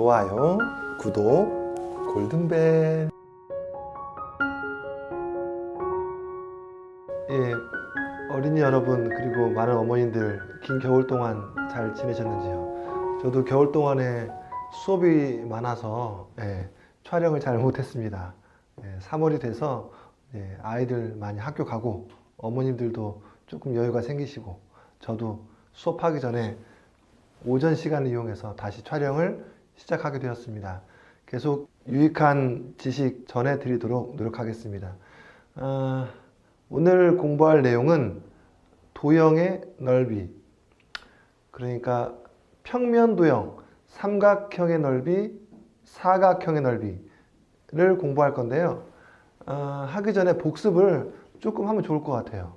좋아요, 구독, 골든벨. 예, 어린이 여러분 그리고 많은 어머님들 긴 겨울 동안 잘 지내셨는지요? 저도 겨울 동안에 수업이 많아서 촬영을 잘 못했습니다. 3월이 돼서 아이들 많이 학교 가고 어머님들도 조금 여유가 생기시고 저도 수업하기 전에 오전 시간을 이용해서 다시 촬영을 시작하게 되었습니다. 계속 유익한 지식 전해드리도록 노력하겠습니다. 오늘 공부할 내용은 도형의 넓이, 그러니까 평면 도형, 삼각형의 넓이, 사각형의 넓이를 공부할 건데요. 하기 전에 복습을 조금 하면 좋을 것 같아요.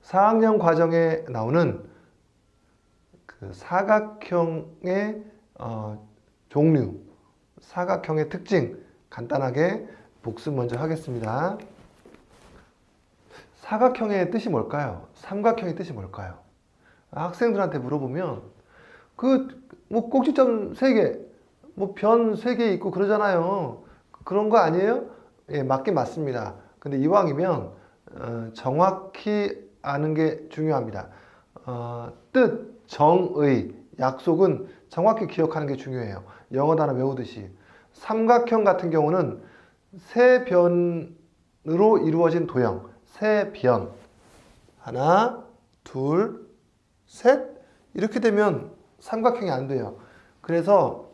4학년 과정에 나오는 그 사각형의 종류, 사각형의 특징 간단하게 복습 먼저 하겠습니다. 사각형의 뜻이 뭘까요? 삼각형의 뜻이 뭘까요? 학생들한테 물어보면 뭐 꼭지점 3개, 뭐 변 3개 있고 그러잖아요. 그런 거 아니에요? 예, 맞긴 맞습니다. 근데 이왕이면 정확히 아는 게 중요합니다. 뜻, 정의, 약속은 정확히 기억하는 게 중요해요. 영어 단어 외우듯이. 삼각형 같은 경우는 세 변으로 이루어진 도형, 세 변. 하나, 둘, 셋. 이렇게 되면 삼각형이 안 돼요. 그래서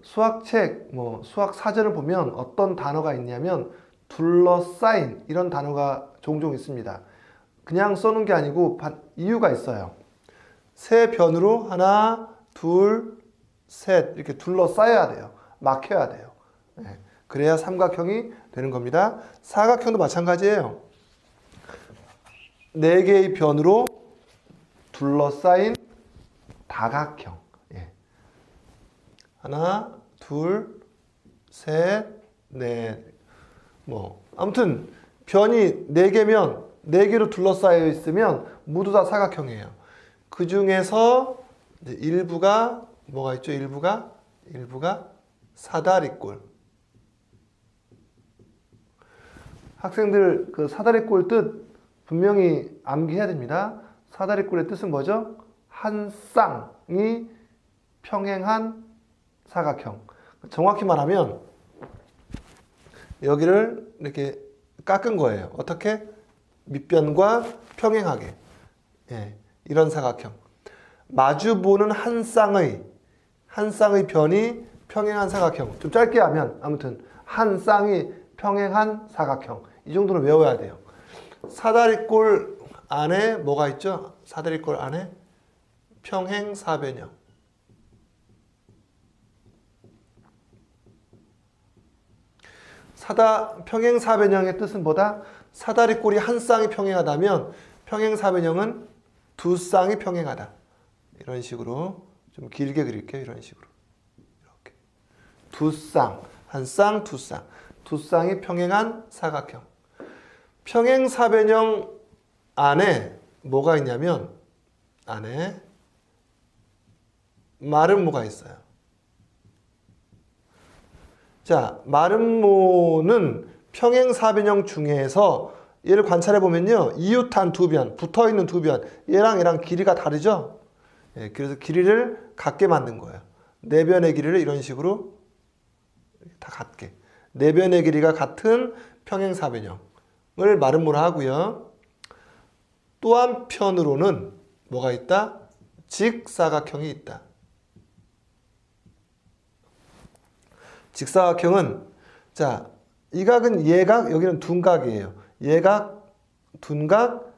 수학책, 수학 사전을 보면 어떤 단어가 있냐면 둘러싸인 이런 단어가 종종 있습니다. 그냥 써놓은 게 아니고 이유가 있어요. 세 변으로 하나, 둘, 셋 이렇게 둘러싸여야 돼요. 막혀야 돼요. 그래야 삼각형이 되는 겁니다. 사각형도 마찬가지예요. 4개의 변으로 둘러싸인 다각형. 하나, 둘, 셋, 넷. 아무튼 변이 4개면 4개로 둘러싸여 있으면 모두 다 사각형이에요. 그 중에서 일부가 뭐가 있죠? 일부가 사다리꼴. 학생들 그 사다리꼴 뜻 분명히 암기해야 됩니다. 사다리꼴의 뜻은 뭐죠? 한 쌍이 평행한 사각형. 정확히 말하면 여기를 이렇게 깎은 거예요. 어떻게? 밑변과 평행하게. 이런 사각형. 마주보는 한 쌍의 변이 평행한 사각형. 좀 짧게 하면 아무튼 한 쌍이 평행한 사각형. 이 정도는 외워야 돼요. 사다리꼴 안에 뭐가 있죠? 사다리꼴 안에 평행사변형. 평행사변형의 뜻은 뭐다? 사다리꼴이 한 쌍이 평행하다면 평행사변형은 두 쌍이 평행하다. 이런 식으로 좀 길게 그릴게요. 이런 식으로. 이렇게. 두 쌍, 한 쌍, 두 쌍. 두 쌍이 평행한 사각형. 평행사변형 안에 뭐가 있냐면 안에 마름모가 있어요. 자, 마름모는 평행사변형 중에서 얘를 관찰해 보면요. 이웃한 두 변, 붙어있는 두 변, 얘랑 길이가 다르죠? 그래서 길이를 같게 만든 거예요. 4변의 길이를 이런 식으로 다 같게. 4변의 길이가 같은 평행사변형을 마름모라 하고요. 또 한편으로는 뭐가 있다? 직사각형이 있다. 직사각형은 자, 이 각은 예각, 여기는 둔각이에요. 예각, 둔각,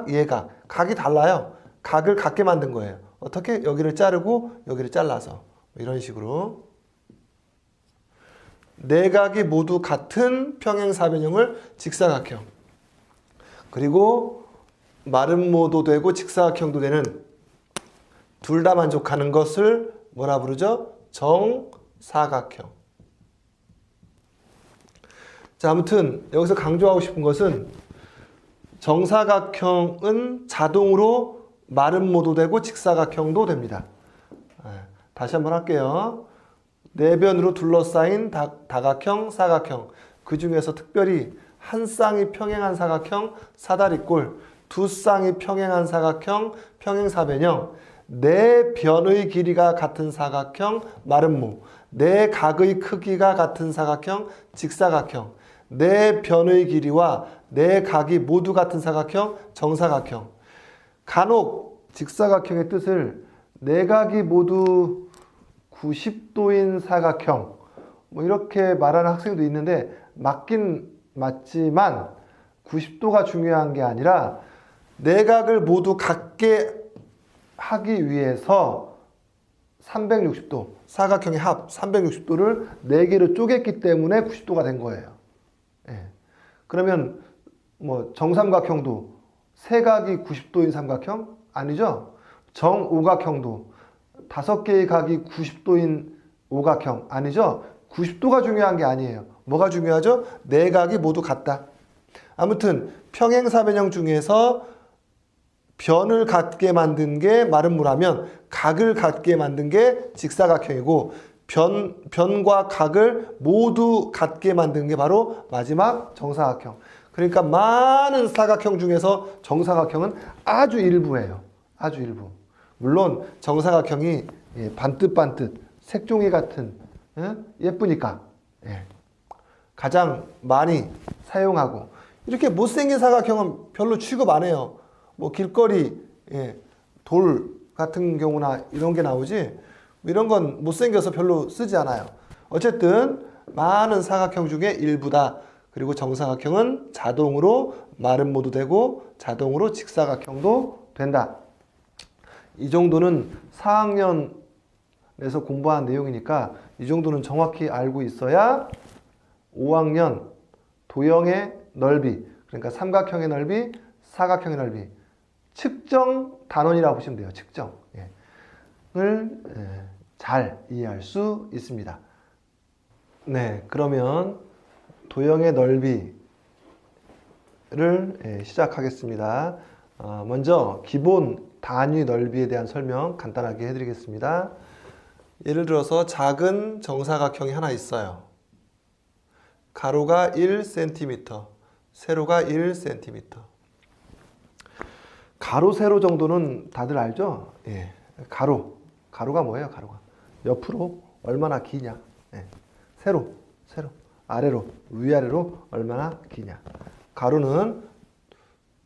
예각. 각이 달라요. 각을 같게 만든 거예요. 어떻게? 여기를 자르고 여기를 잘라서 이런 식으로 4각이 모두 같은 평행사변형을 직사각형. 그리고 마름모도 되고 직사각형도 되는 둘 다 만족하는 것을 뭐라 부르죠? 정사각형. 자, 아무튼 여기서 강조하고 싶은 것은 정사각형은 자동으로 마름모도 되고 직사각형도 됩니다. 다시 한번 할게요. 네 변으로 둘러싸인 다각형, 사각형. 그 중에서 특별히 한 쌍이 평행한 사각형, 사다리꼴, 두 쌍이 평행한 사각형, 평행사변형, 네 변의 길이가 같은 사각형, 마름모, 네 각의 크기가 같은 사각형, 직사각형, 네 변의 길이와 네 각이 모두 같은 사각형, 정사각형. 간혹 직사각형의 뜻을 네 각이 모두 90도인 사각형, 뭐 이렇게 말하는 학생도 있는데 맞긴 맞지만 90도가 중요한 게 아니라 내각을 모두 같게 하기 위해서 360도, 사각형의 합 360도를 4개로 쪼갰기 때문에 90도가 된 거예요. 예. 그러면 뭐 정삼각형도 세각이 90도인 삼각형? 아니죠. 정오각형도 5개의 각이 90도인 오각형? 아니죠. 90도가 중요한 게 아니에요. 뭐가 중요하죠? 네 각이 모두 같다. 아무튼 평행사변형 중에서 변을 같게 만든 게 마름모라면 각을 같게 만든 게 직사각형이고 변과 각을 모두 같게 만든 게 바로 마지막 정사각형. 그러니까 많은 사각형 중에서 정사각형은 아주 일부예요. 아주 일부. 물론 정사각형이 반듯반듯 색종이 같은 예쁘니까 가장 많이 사용하고, 이렇게 못생긴 사각형은 별로 취급 안 해요. 뭐 길거리 돌 같은 경우나 이런 게 나오지, 이런 건 못생겨서 별로 쓰지 않아요. 어쨌든 많은 사각형 중에 일부다. 그리고 정사각형은 자동으로 마름모도 되고 자동으로 직사각형도 된다. 이 정도는 4학년에서 공부한 내용이니까 이 정도는 정확히 알고 있어야 5학년 도형의 넓이, 그러니까 삼각형의 넓이, 사각형의 넓이, 측정 단원이라고 보시면 돼요. 측정을 잘 이해할 수 있습니다. 네, 그러면 도형의 넓이를 시작하겠습니다. 먼저 기본 단위 넓이에 대한 설명 간단하게 해드리겠습니다. 예를 들어서 작은 정사각형이 하나 있어요. 가로가 1cm, 세로가 1cm. 가로, 세로 정도는 다들 알죠? 예. 가로가 뭐예요? 가로가 옆으로 얼마나 기냐? 예. 세로, 아래로, 위아래로 얼마나 기냐? 가로는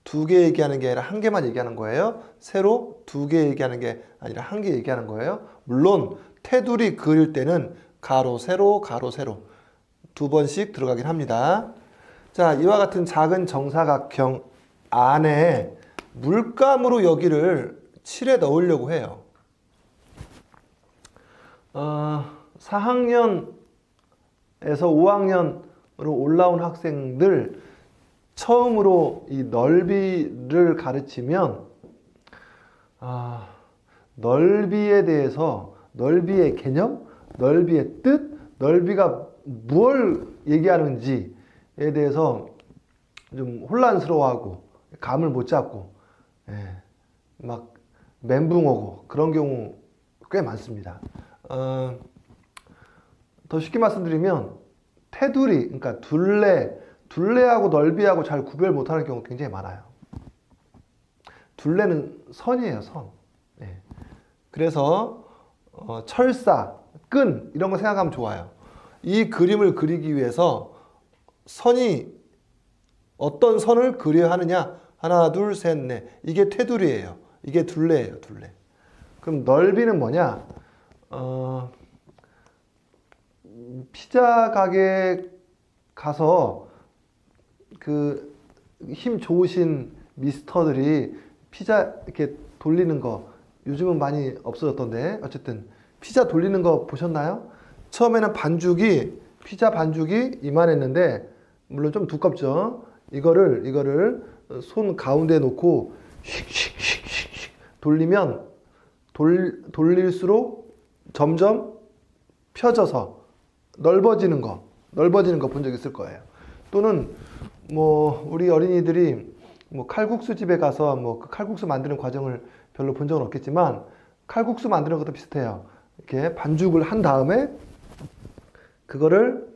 두 개 얘기하는 게 아니라 한 개만 얘기하는 거예요. 세로 두 개 얘기하는 게 아니라 한 개 얘기하는 거예요. 물론 테두리 그릴 때는 가로, 세로 두 번씩 들어가긴 합니다. 자, 이와 같은 작은 정사각형 안에 물감으로 여기를 칠해 넣으려고 해요. 4학년에서 5학년으로 올라온 학생들 처음으로 이 넓이를 가르치면 넓이에 대해서, 넓이의 개념, 넓이의 뜻, 넓이가 뭘 얘기하는지에 대해서 좀 혼란스러워하고 감을 못 잡고 막 멘붕 오고 그런 경우 꽤 많습니다. 더 쉽게 말씀드리면 테두리, 그러니까 둘레하고 넓이하고 잘 구별 못하는 경우가 굉장히 많아요. 둘레는 선이에요, 선. 그래서 철사, 끈 이런 거 생각하면 좋아요. 이 그림을 그리기 위해서 어떤 선을 그려야 하느냐? 하나, 둘, 셋, 넷. 이게 테두리예요. 이게 둘레예요, 둘레. 그럼 넓이는 뭐냐? 피자 가게 가서 그 힘 좋으신 미스터들이 피자 이렇게 돌리는 거, 요즘은 많이 없어졌던데, 어쨌든 피자 돌리는 거 보셨나요? 처음에는 피자 반죽이 이만했는데, 물론 좀 두껍죠. 이거를 손 가운데에 놓고 휙 돌리면 돌릴수록 점점 펴져서 넓어지는 거 본 적 있을 거예요. 또는 뭐 우리 어린이들이 뭐 칼국수 집에 가서 뭐 그 칼국수 만드는 과정을 별로 본 적은 없겠지만 칼국수 만드는 것도 비슷해요. 이렇게 반죽을 한 다음에 그거를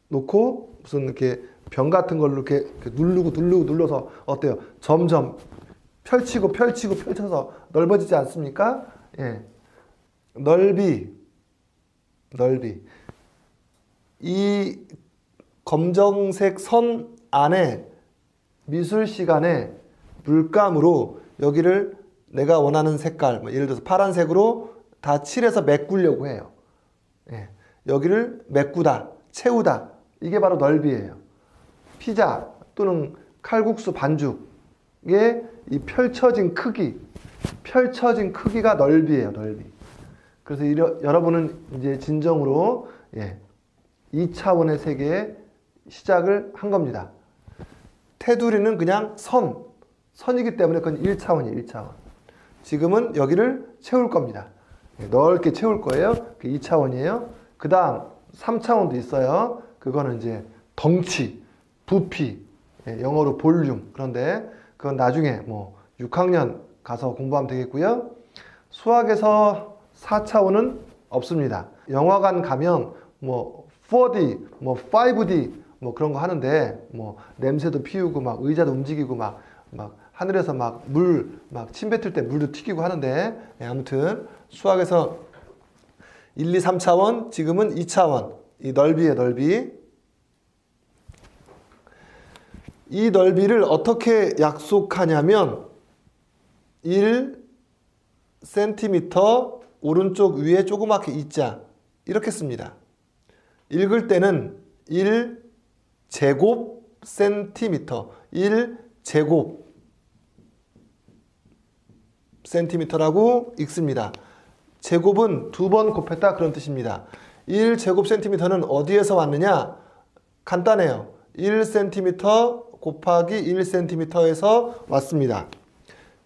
놓고 무슨 이렇게 병 같은 걸로 이렇게 눌러서 어때요? 점점 펼쳐서 넓어지지 않습니까? 예. 넓이. 이 검정색 선 안에 미술 시간에 물감으로 여기를 내가 원하는 색깔, 뭐 예를 들어서 파란색으로 다 칠해서 메꾸려고 해요. 예. 여기를 메꾸다, 채우다. 이게 바로 넓이에요. 피자 또는 칼국수 반죽의 이 펼쳐진 크기가 넓이에요, 넓이. 그래서 여러분은 이제 진정으로 2차원의 세계에 시작을 한 겁니다. 테두리는 그냥 선이기 때문에 그건 1차원이에요, 1차원. 지금은 여기를 채울 겁니다. 넓게 채울 거예요. 그 2차원이에요. 그 다음 3차원도 있어요. 그거는 이제 덩치, 부피, 영어로 볼륨. 그런데 그건 나중에 뭐 6학년 가서 공부하면 되겠고요. 수학에서 4차원은 없습니다. 영화관 가면 뭐 4D, 뭐 5D 뭐 그런 거 하는데 뭐 냄새도 피우고 막 의자도 움직이고 막 하늘에서 막 침 뱉을 때 물도 튀기고 하는데 아무튼 수학에서 1, 2, 3차원, 지금은 2차원. 이 넓이의 넓이. 이 넓이를 어떻게 약속하냐면 1cm 오른쪽 위에 조그맣게 이자 이렇게 씁니다. 읽을 때는 1제곱센티미터 1제곱센티미터라고 읽습니다. 제곱은 2번 곱했다 그런 뜻입니다. 1제곱센티미터는 어디에서 왔느냐? 간단해요. 1cm 곱하기 1cm에서 왔습니다.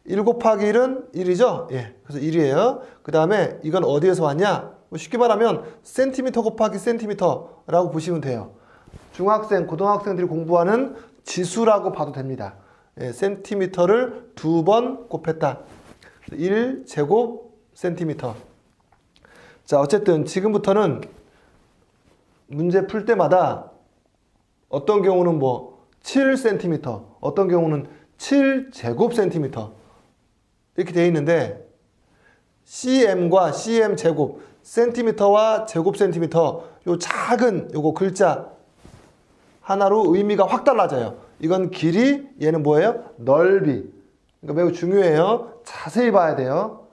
1 곱하기 1은 1이죠? 예, 그래서 1이에요. 그 다음에 이건 어디에서 왔냐? 쉽게 말하면 센티미터 곱하기 센티미터라고 보시면 돼요. 중학생, 고등학생들이 공부하는 지수라고 봐도 됩니다. 예, 센티미터를 2번 곱했다. 1제곱센티미터. 자, 어쨌든 지금부터는 문제 풀 때마다 어떤 경우는 뭐 7cm, 어떤 경우는 7제곱센티미터 이렇게 되어 있는데 cm과 cm 제곱, 센티미터와 제곱센티미터 요 작은 요거 글자 하나로 의미가 확 달라져요. 이건 길이, 얘는 뭐예요? 넓이. 그러니까 매우 중요해요. 자세히 봐야 돼요.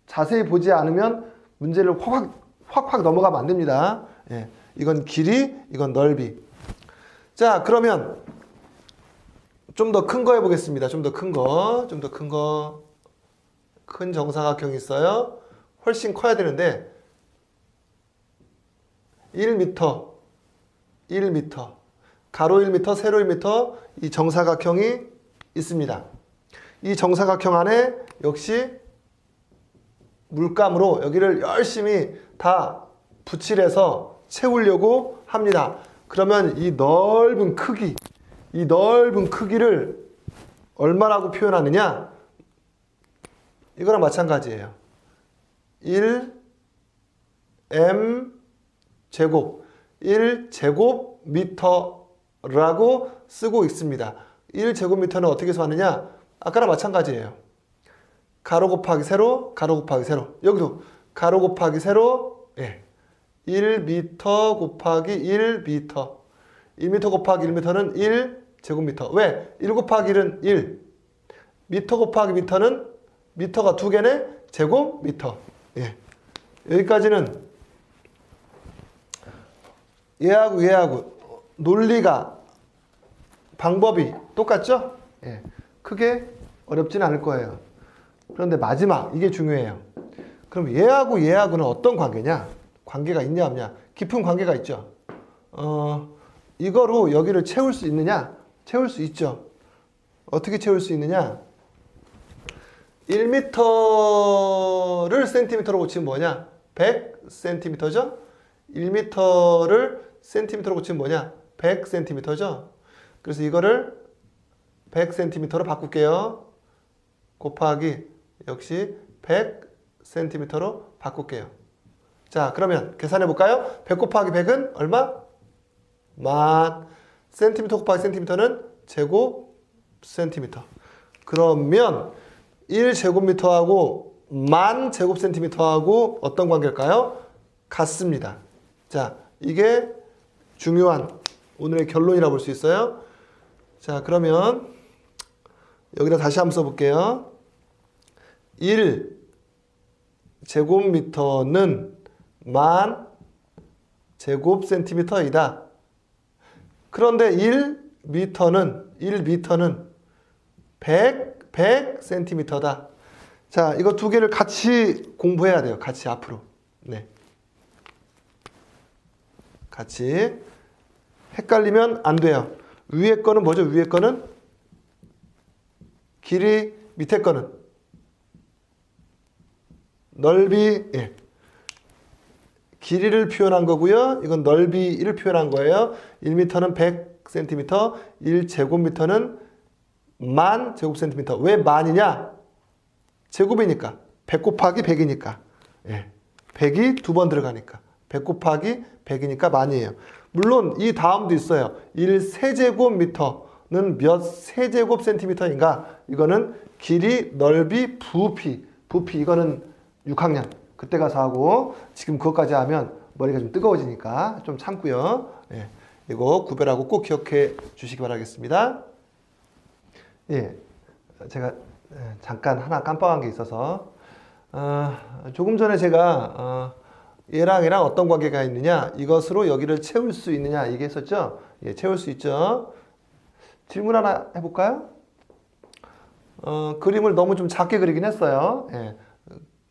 자세히 보지 않으면 문제를 확 넘어가면 안 됩니다. 예, 이건 길이, 이건 넓이. 자, 그러면 좀 더 큰 거 해보겠습니다. 좀 더 큰 거. 큰 정사각형이 있어요. 훨씬 커야 되는데 1m, 가로 1m, 세로 1m 이 정사각형이 있습니다. 이 정사각형 안에 역시 물감으로 여기를 열심히 다 붓칠해서 채우려고 합니다. 그러면 이 넓은 크기를 얼마라고 표현하느냐? 이거랑 마찬가지예요. 1m 제곱, 1제곱미터라고 쓰고 있습니다. 1제곱미터는 어떻게 해서 왔느냐? 아까랑 마찬가지예요. 가로 곱하기 세로, 가로 곱하기 세로. 여기도 가로 곱하기 세로, 예. 1m 곱하기 1m. 1m 곱하기 1m는 1제곱미터. 왜? 1 곱하기 1은 1. 미터 곱하기 미터는 미터가 2개네? 제곱미터. 예. 여기까지는 얘하고 논리가, 방법이 똑같죠? 예. 크게 어렵진 않을 거예요. 그런데 마지막, 이게 중요해요. 그럼 얘하고는 어떤 관계냐? 관계가 있냐 없냐? 깊은 관계가 있죠. 이거로 여기를 채울 수 있느냐? 채울 수 있죠. 어떻게 채울 수 있느냐? 1m를 센티미터로 고치면 뭐냐? 100cm죠? 1m를 센티미터로 고치면 뭐냐? 100cm죠? 그래서 이거를 100cm로 바꿀게요. 곱하기 역시 100cm로 바꿀게요. 자, 그러면 계산해 볼까요? 100 곱하기 100은 얼마? 만. 센티미터 곱하기 센티미터는 제곱 센티미터. 그러면 1제곱미터하고 만 제곱 센티미터하고 어떤 관계일까요? 같습니다. 자, 이게 중요한 오늘의 결론이라고 볼 수 있어요. 자, 그러면 여기다 다시 한번 써볼게요. 1제곱미터는 만 제곱 센티미터이다. 그런데 1미터는 100 센티미터다. 자, 이거 두 개를 같이 공부해야 돼요. 같이 앞으로. 네. 같이. 헷갈리면 안 돼요. 위에 거는 뭐죠? 위에 거는 길이, 밑에 거는 넓이, 예. 길이를 표현한 거고요. 이건 넓이를 표현한 거예요. 1m는 100cm, 1제곱미터는 만 제곱센티미터. 왜 만이냐? 제곱이니까. 100 곱하기 100이니까. 예. 100이 두 번 들어가니까. 100 곱하기 100이니까 만이에요. 물론 이 다음도 있어요. 1세제곱미터는 몇 세제곱센티미터인가? 이거는 길이, 넓이, 부피. 이거는 6학년. 그때 가서 하고 지금 그것까지 하면 머리가 좀 뜨거워지니까 좀 참고요. 예. 이거 구별하고 꼭 기억해 주시기 바라겠습니다. 예. 제가 잠깐 하나 깜빡한 게 있어서 조금 전에 제가 얘랑 어떤 관계가 있느냐, 이것으로 여기를 채울 수 있느냐 이게 했었죠. 예, 채울 수 있죠. 질문 하나 해볼까요? 그림을 너무 좀 작게 그리긴 했어요. 예,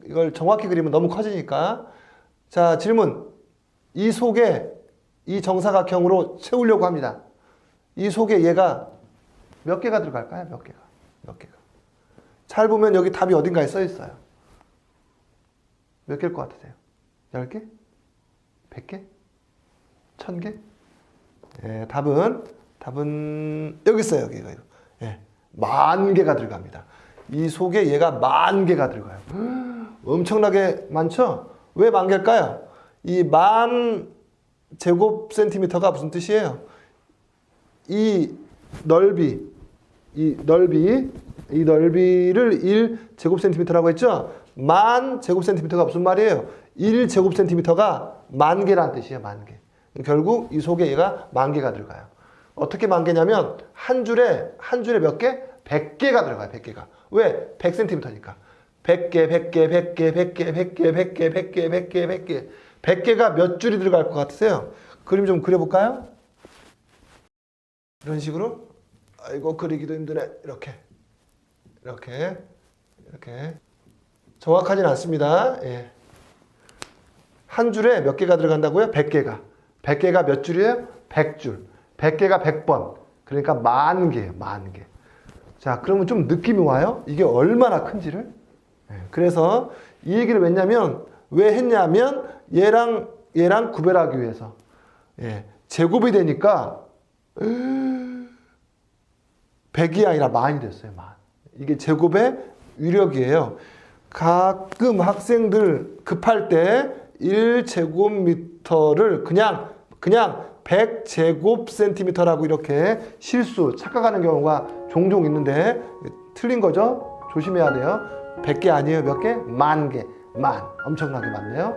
이걸 정확히 그리면 너무 커지니까. 자, 질문. 이 속에 이 정사각형으로 채우려고 합니다. 이 속에 얘가 몇 개가 들어갈까요? 몇 개가. 잘 보면 여기 답이 어딘가에 써 있어요. 몇 개일 것 같으세요? 10개? 100개? 1000개? 예, 답은 여기 있어요. 여기. 예, 10,000개가 들어갑니다. 이 속에 얘가 10,000개가 들어가요. 엄청나게 많죠? 왜 10,000개일까요? 이 10,000 제곱센티미터가 무슨 뜻이에요? 이 넓이를 1제곱센티미터라고 했죠? 10,000 제곱센티미터가 무슨 말이에요? 1제곱센티미터가 10,000개라는 뜻이에요. 10,000개. 결국 이 속에 얘가 10,000개가 들어가요. 어떻게 10,000개냐면 한 줄에 몇 개? 100개가 들어가요. 100개가. 왜? 100cm니까. 100개가 몇 줄이 들어갈 것 같으세요? 그림 좀 그려볼까요? 이런 식으로. 아이고, 그리기도 힘드네. 이렇게. 정확하진 않습니다. 예. 한 줄에 몇 개가 들어간다고요? 100개가. 100개가 몇 줄이에요? 100줄. 100개가 100번. 그러니까 10,000개예요. 10,000개. 자, 그러면 좀 느낌이 와요? 이게 얼마나 큰지를? 그래서 이 얘기를 왜 했냐면 얘랑 구별하기 위해서. 예, 제곱이 되니까 100이 아니라 만이 됐어요. 만. 이게 제곱의 위력이에요. 가끔 학생들 급할 때 1제곱미터를 그냥 100제곱센티미터라고 이렇게 착각하는 경우가 종종 있는데 틀린 거죠. 조심해야 돼요. 100개 아니에요. 몇 개? 10,000개. 엄청나게 많네요.